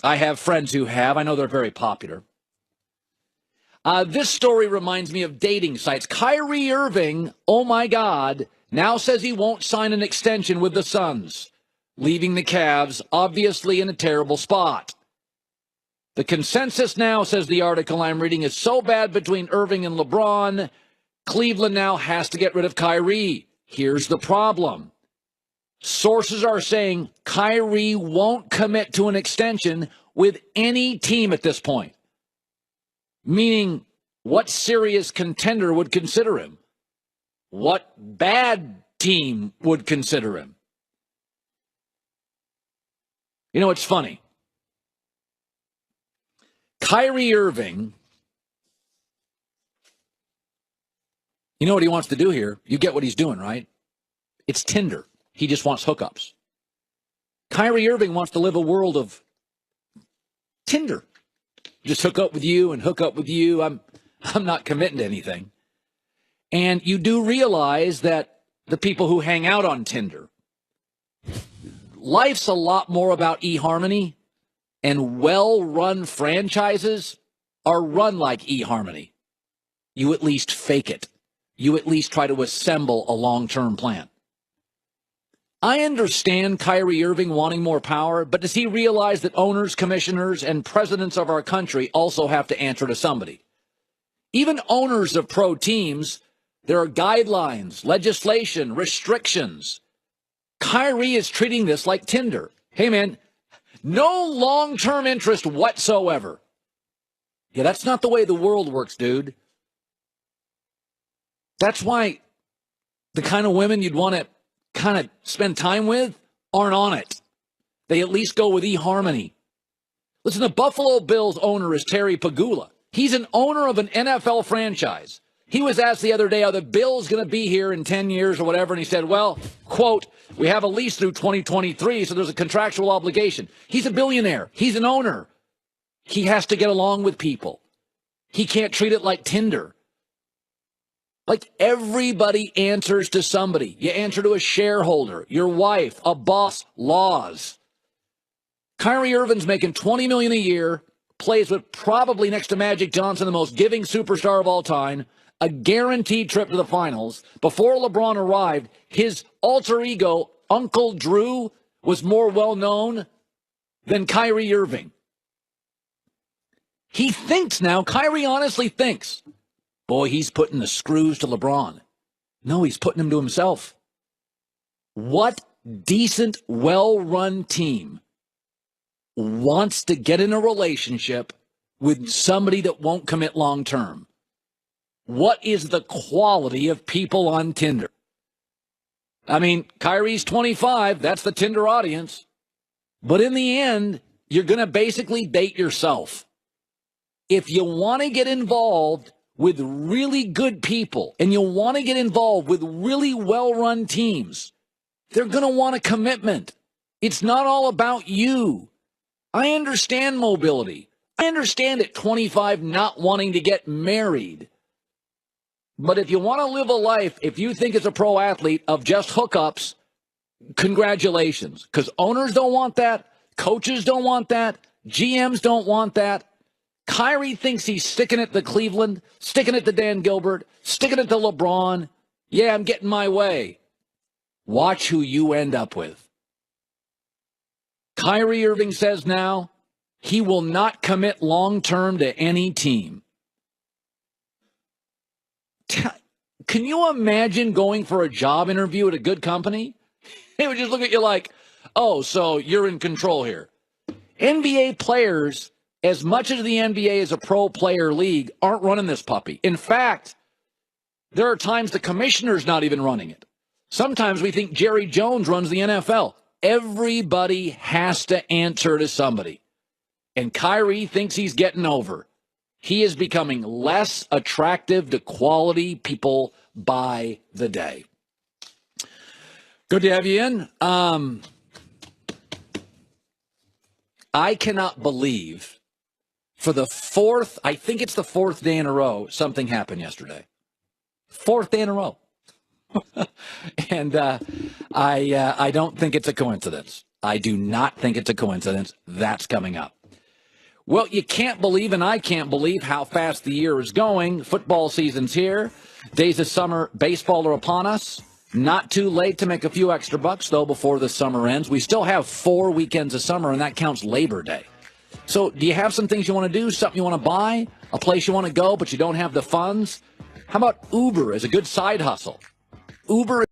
I have friends who have. I know they're very popular. This story reminds me of dating sites. Kyrie Irving, oh my God, now says he won't sign an extension with the Suns, leaving the Cavs obviously in a terrible spot. The consensus now, says the article I'm reading, is so bad between Irving and LeBron, Cleveland now has to get rid of Kyrie. Here's the problem. Sources are saying Kyrie won't commit to an extension with any team at this point. Meaning, what serious contender would consider him? What bad team would consider him? You know, it's funny. Kyrie Irving, you know what he wants to do here? You get what he's doing, right? It's Tinder. He just wants hookups. Kyrie Irving wants to live a world of Tinder. Just hook up with you and hook up with you. I'm not committing to anything. And you do realize that the people who hang out on Tinder, life's a lot more about eHarmony, and well-run franchises are run like eHarmony. You at least fake it. You at least try to assemble a long-term plan. I understand Kyrie Irving wanting more power, but does he realize that owners, commissioners, and presidents of our country also have to answer to somebody? Even owners of pro teams, there are guidelines, legislation, restrictions. Kyrie is treating this like Tinder. Hey, man, no long-term interest whatsoever. Yeah, that's not the way the world works, dude. That's why the kind of women you'd want to kind of spend time with aren't on it. They at least go with eHarmony. Listen, the Buffalo Bills owner is Terry Pagula. He's an owner of an NFL franchise. He was asked the other day, are the Bills going to be here in 10 years or whatever? And he said, well, quote, we have a lease through 2023, so there's a contractual obligation. He's a billionaire. He's an owner. He has to get along with people. He can't treat it like Tinder. Like everybody answers to somebody. You answer to a shareholder, your wife, a boss, laws. Kyrie Irving's making $20 million a year, plays with probably next to Magic Johnson, the most giving superstar of all time, a guaranteed trip to the finals. Before LeBron arrived, his alter ego, Uncle Drew, was more well-known than Kyrie Irving. He thinks now, Kyrie honestly thinks, boy, he's putting the screws to LeBron. No, he's putting them to himself. What decent, well-run team wants to get in a relationship with somebody that won't commit long-term? What is the quality of people on Tinder? I mean, Kyrie's 25. That's the Tinder audience. But in the end, you're going to basically date yourself. If you want to get involved with really good people and you want to get involved with really well-run teams, they're going to want a commitment. It's not all about you. I understand mobility. I understand at 25 not wanting to get married. But if you want to live a life, if you think as a pro athlete of just hookups, congratulations. Because owners don't want that. Coaches don't want that. GMs don't want that. Kyrie thinks he's sticking it to Cleveland, sticking it to Dan Gilbert, sticking it to LeBron. Yeah, I'm getting my way. Watch who you end up with. Kyrie Irving says now he will not commit long-term to any team. Can you imagine going for a job interview at a good company? They would just look at you like, oh, so you're in control here. NBA players, as much as the NBA is a pro player league, aren't running this puppy. In fact, there are times the commissioner's not even running it. Sometimes we think Jerry Jones runs the NFL. Everybody has to answer to somebody. And Kyrie thinks he's getting over. He is becoming less attractive to quality people by the day. Good to have you in. I cannot believe for the fourth, I think it's the fourth day in a row, something happened yesterday. Fourth day in a row. And I don't think it's a coincidence. I do not think it's a coincidence. That's coming up. Well, you can't believe, and I can't believe, how fast the year is going. Football season's here. Days of summer baseball are upon us. Not too late to make a few extra bucks, though, before the summer ends. We still have 4 weekends of summer, and that counts Labor Day. So do you have some things you want to do, something you want to buy, a place you want to go, but you don't have the funds? How about Uber as a good side hustle? Uber